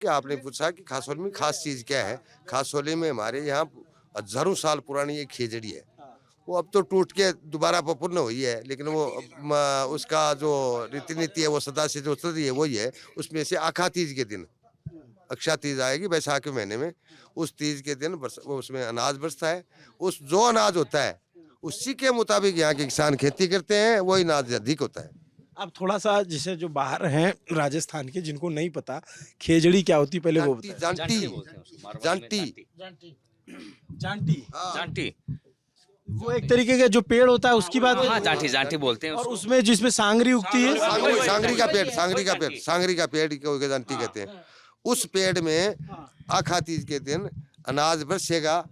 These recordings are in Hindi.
कि आपने पूछा कि खासोली में खास चीज़ क्या है? खासोली में हमारे यहाँ हज़ारों साल पुरानी एक खेजड़ी है। वो अब तो टूट के दोबारा पपुन्न हुई है, लेकिन वो उसका जो रीति-नीति है वो सदा से जो चल रही है वही है। उसमें से आखा तीज के दिन, अक्षय तीज आएगी बैसाख के महीने में, उस तीज के दिन वो उसमें अनाज बरसता है। उस जो अनाज होता है, उसी के मुताबिक यहाँ के किसान खेती करते हैं, वही अनाज अधिक होता है। अब थोड़ा सा जैसे जो बाहर हैं राजस्थान के जिनको नहीं पता खेजड़ी क्या होती पहले वो जांटी बताएं। जांटी जांटी जांटी जांटी, वो एक तरीके का जो पेड़ होता है उसकी बात हाँ है। जांटी जांटी बोलते हैं और उसको। उसमें जिसमें सांगरी उगती है सांगरी का पेड़ को जांटी कहते हैं। उस पेड़ में आखा तीज के दिन अनाज बरसेगा,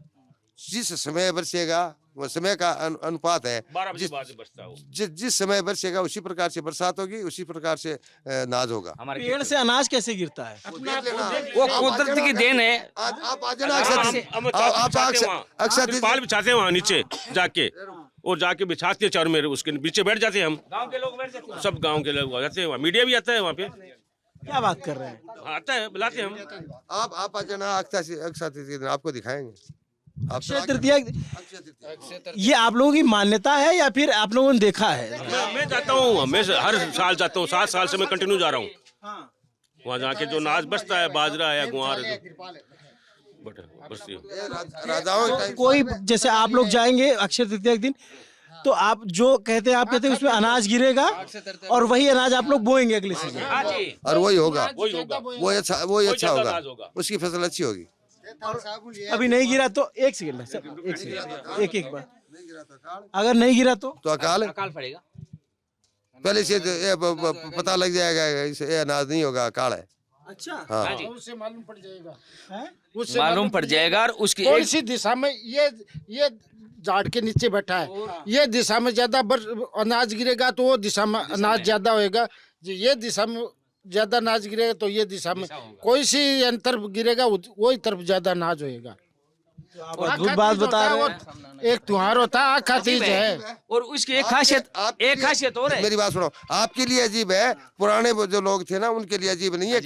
जिस समय बरसेगा वो समय का अनुपात है। 12 बजे बाद बचता है वो। जिस समय बरसेगा उसी प्रकार से बरसात होगी, उसी प्रकार से अनाज होगा। हमारे पेड़ से अनाज कैसे गिरता है? वो कुदरत की देन है। आप आ जाना अक्षय अक्षय तीज पाल बिछाते हैं वहाँ नीचे जाके, और जाके बिछाते हैं चारों मेरे उसके पीछे बैठ जाते हैं हम। गांव के लोग बैठ जाते हैं। सब गांव के लोग आ जाते हैं वहाँ, मीडिया भी आता है वहाँ पे, क्या बात कर रहे हैं? आता है बुलाते हैं हम। आप आ जाना अक्षय तीज के दिन आपको दिखाएंगे। अक्षय तृतीया ये आप लोगों की मान्यता है या फिर आप लोगों ने देखा है? मैं जाता हूँ, मैं हर साल जाता हूँ, 7 साल से मैं कंटिन्यू जा रहा हूँ। वहाँ जाके जो अनाज बचता है, बाजरा है, गुआर है, बचती है। राजाओं कोई जैसे आप लोग जाएंगे अक्षय तृतीया के दिन तो आप जो कहते हैं आप कहते हैं उसमें अनाज गिरेगा और वही अनाज आप लोग बोएंगे अगले सीजन। हाँ जी, और वही होगा, वही होगा, वही अच्छा ज्यादा होगा, अनाज होगा। उसकी फसल अच्छी होगी। अभी नहीं गिरा तो एक सेकंड सर, एक सेकंड, एक बार अगर नहीं गिरा तो अकाल अकाल पड़ेगा। पहले से तो ये पता लग जाएगा ये अनाज नहीं होगा, अकाल है। अच्छा हाँ हाँ जी, उससे मालूम पड़ जाएगा, है? उससे मालूम पड़ जाएगा। और उसकी कौन एक सी दिशा में ये झाड़ के नीचे बैठा है, ये दिशा में ज्यादा अनाज गिरेगा तो वो दिशा में अनाज ज्यादा होएगा, ये दिशा में ज्यादा अनाज गिरेगा तो ये दिशा में कोई सी अंतर गिरेगा वही तरफ ज्यादा अनाज होएगा। आप अद्भुत बात बता रहे हैं। एक त्योहार होता है आखा तीज है, और उसकी एक खासियत और है। मेरी बात सुनो, आपके लिए अजीब है, पुराने वो जो लोग थे ना उनके लिए अजीब नहीं है।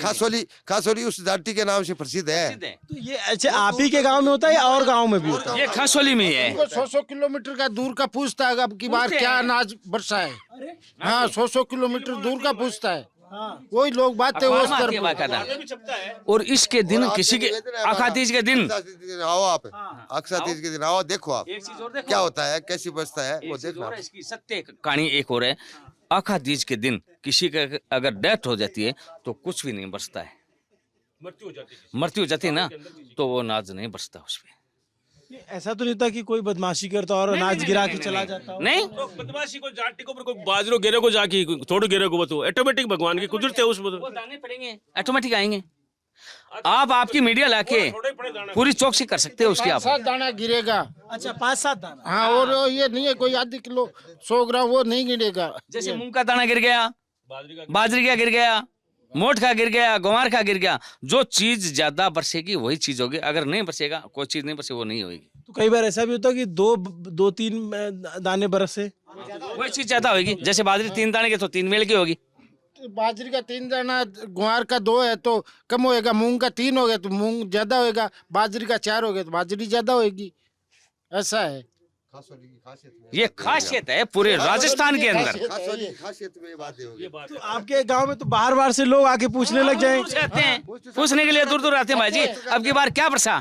खासोली उस जाति के नाम से प्रसिद्ध है। तो ये अच्छा आप ही के गांव में होता है या और गांव में भी होता है? ये खासोली में है। 100 किलोमीटर का दूर का पूछता है अब की बार क्या अनाज बरसा है। हाँ 100 किलोमीटर दूर का पूछता है, वही लोग बात है वो अखबार में आती है बाकायदा। और इसके दिन किसी के आखा तीज के दिन आओ आप, अक्षय तीज के दिन आओ, देखो आप एक चीज और देखो, क्या होता है, कैसी बचता है वो एक चीज देखना। और है, इसकी सत्य कहानी एक और है। आखा तीज के दिन किसी का अगर डेथ हो जाती है तो कुछ भी नहीं बचता है, मृत्यु हो जाती है ना, तो वो अनाज नहीं बचता उसमें। ऐसा तो नहीं होता कि कोई बदमाशी करता और अनाज गिरा के चला जाता हो? नहीं, तो बदमाशी को जाटी को कोई बाजरो गिरे को जाके थोड़े गिरे को तो ऑटोमेटिक भगवान की कुदरत है उसमें। वो दाने पड़ेंगे, ऑटोमेटिक आएंगे। आप आपकी मीडिया लाके पूरी चौकसी कर सकते हो उसकी आप। 7 दाना गिरेगा। अच्छा 5-7 दाना। हाँ और ये नहीं है कोई आधी किलो 100 ग्राम वो नहीं गिरेगा। जैसे मूंग का दाना गिर गया, बाजरी का गिर गया, मोठ का गिर गया, ग्वार का गिर गया, जो चीज ज्यादा बरसेगी वही चीज होगी। अगर नहीं बरसेगा, कोई चीज नहीं बरसे, वो नहीं होगी। तो कई बार ऐसा भी होता है कि दो तीन दाने बरसे वही चीज ज्यादा होगी। जैसे बाजरी 3 दाने के तो 3 मेल की होगी। बाजरी का 3 दाना, ग्वार का 2 है तो कम होएगा, मूंग का 3 हो गया तो मूंग ज्यादा होएगा, बाजरी का 4 हो गया तो बाजरी ज्यादा होएगी। ऐसा है, ये खासियत है पूरे राजस्थान के अंदर। खासियत में बात होगी। तो आपके गांव में तो बाहर से लोग आके पूछने लग जाएं। आते हैं पूछने के लिए, दूर दूर आते हैं, भाई जी अब की बार क्या बरसा,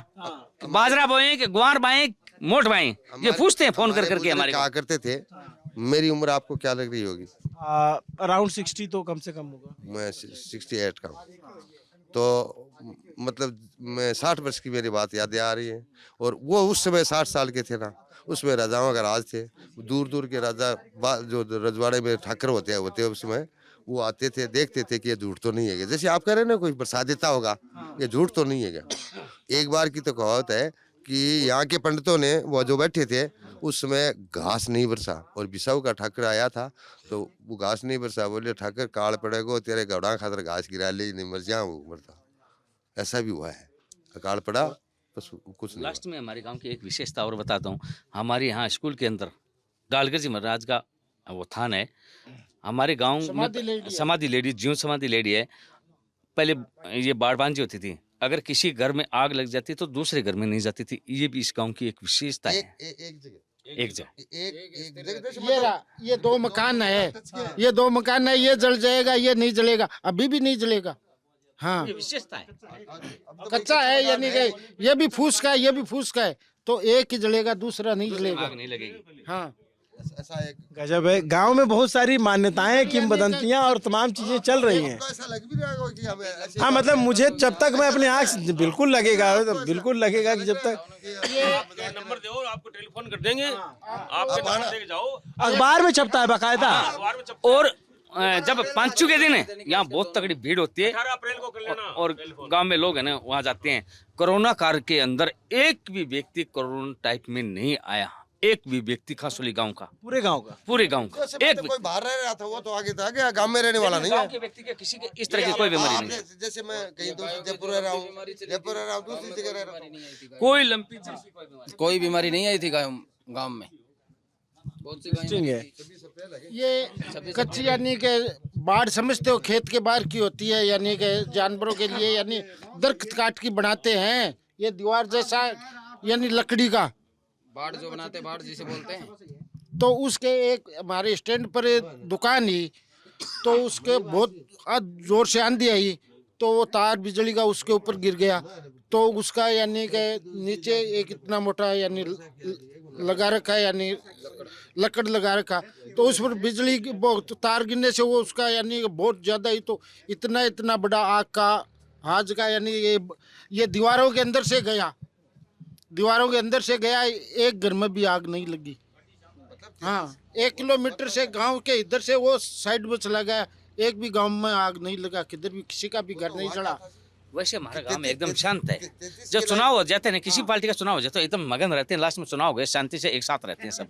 बाजरा बोए कि ग्वार बाए, मोठ बाए, ये पूछते हैं फोन कर करके हमारे। कहा करते थे, मेरी उम्र आपको क्या लग रही होगी? अराउंड 60 तो कम से कम होगा। मैं 68 का हूँ, तो मतलब मैं 60 वर्ष की मेरी बात याद आ रही है। और वो उस समय 60 साल के थे ना, उसमें राजाओं का राज थे। दूर दूर के राजा जो रजवाड़े में ठाकर होते हैं उस समय, वो आते थे, देखते थे कि ये झूठ तो नहीं है। जैसे आप कह रहे हैं ना कोई बरसा देता होगा, ये झूठ तो नहीं है। एक बार की तो कहावत है कि यहाँ के पंडितों ने वो जो बैठे थे उस समय घास नहीं बरसा, और बिसाऊ का ठाकर आया था तो वो घास नहीं बरसा। बोले ठाकर काल पड़ेगो तेरे गौड़ा खातर घास गिरा ले, नहीं मर जा वो मरता। ऐसा भी हुआ है, अकाल पड़ा बस कुछ नहीं। लास्ट में हमारे गांव की एक विशेषता और बताता हूँ। हमारे यहाँ स्कूल के अंदर डालगर जी महाराज का वो थान है। हमारे गांव में समाधि लेडी, जीव समाधि लेडी है। पहले ये बाड़बांजी होती थी, अगर किसी घर में आग लग जाती तो दूसरे घर में नहीं जाती थी। ये भी इस गांव की एक विशेषता है। एक जगह एक जगह एक जगह ये रहा, ये 2 मकान है, ये 2 मकान है, ये जल जाएगा, ये नहीं जलेगा, अभी भी नहीं जलेगा। हाँ, ये विशेषता है। कच्चा है, यानी कि ये भी फूस का है, ये भी फूस का है, तो एक ही जलेगा, दूसरा नहीं जलेगा। आग नहीं लगेगी। हाँ, ऐसा एक गजब है। गांव में बहुत सारी मान्यताएं, किंवदंतियां और तमाम चीजें चल रही हैं। आपको ऐसा लग भी रहा होगा कि हमें ऐसे हाँ, मतलब मुझे जब तक मैं अपनी आँख से बिल्कुल लगेगा कि जब तक नंबर दो, आपको टेलीफोन कर देंगे, आप नंबर दे जाओ। अखबार में छपता है बाकायदा। अखबार में छपता और जब पंचू के दिन है, यहाँ बहुत तगड़ी भीड़ होती है 18 अप्रैल को कर लेना। और गांव में लोग है ना वहाँ जाते हैं। कोरोना काल के अंदर एक भी व्यक्ति कोरोना टाइप में नहीं आया, एक भी व्यक्ति खासोली गांव का, पूरे गांव का। पूरे गांव का जैसे एक मतलब कोई बाहर रह रहा था वो तो आगे था, गया गांव में रहने वाला नहीं गांव है। के व्यक्ति के किसी के इस तरह की कोई बीमारी नहीं है। जैसे मैं कहीं दूसरी जयपुर रह रहा हूँ, दूसरी जगह रह रहा हूँ। कोई लंपी जैसी कोई बीमारी कोई बीमारी नहीं आई थी गांव में। बहुत सी इंटरेस्टिंग है। ये कच्ची यानी कि बाढ़ समझते हो, खेत के बाहर की होती है, यानी कि जानवरों के लिए, यानी दरख्त काट के बनाते हैं, ये दीवार जैसा, यानी लकड़ी का, बाढ़ जो बनाते हैं, बाढ़ जिसे बोलते हैं। तो उसके एक हमारे स्टैंड पर दुकान ही, तो उसके बहुत जोर से आंधी आई, तो वो तार बिजली का उसके ऊपर गिर गया, तो उसका यानी कि नीचे एक इतना मोटा यानी लगा रखा है, यानी लकड़ लगा रखा, तो उस पर बिजली की बहुत तार गिरने से वो उसका यानी बहुत ज़्यादा ही, तो इतना बड़ा आग का हाज का, यानी ये दीवारों के अंदर से गया, दीवारों के अंदर से गया, एक घर में भी आग नहीं लगी। हाँ, 1 किलोमीटर से गांव के इधर से वो साइड में चला गया, एक भी गांव में आग नहीं लगा, किधर भी किसी का भी घर नहीं जला। वैसे हमारा गांव में एकदम शांत है। जब चुनाव हो जाते हैं ना, किसी पार्टी का चुनाव हो जाता है, एकदम मगन रहते हैं, लास्ट में चुनाव हो गए, शांति से एक साथ रहते हैं सब।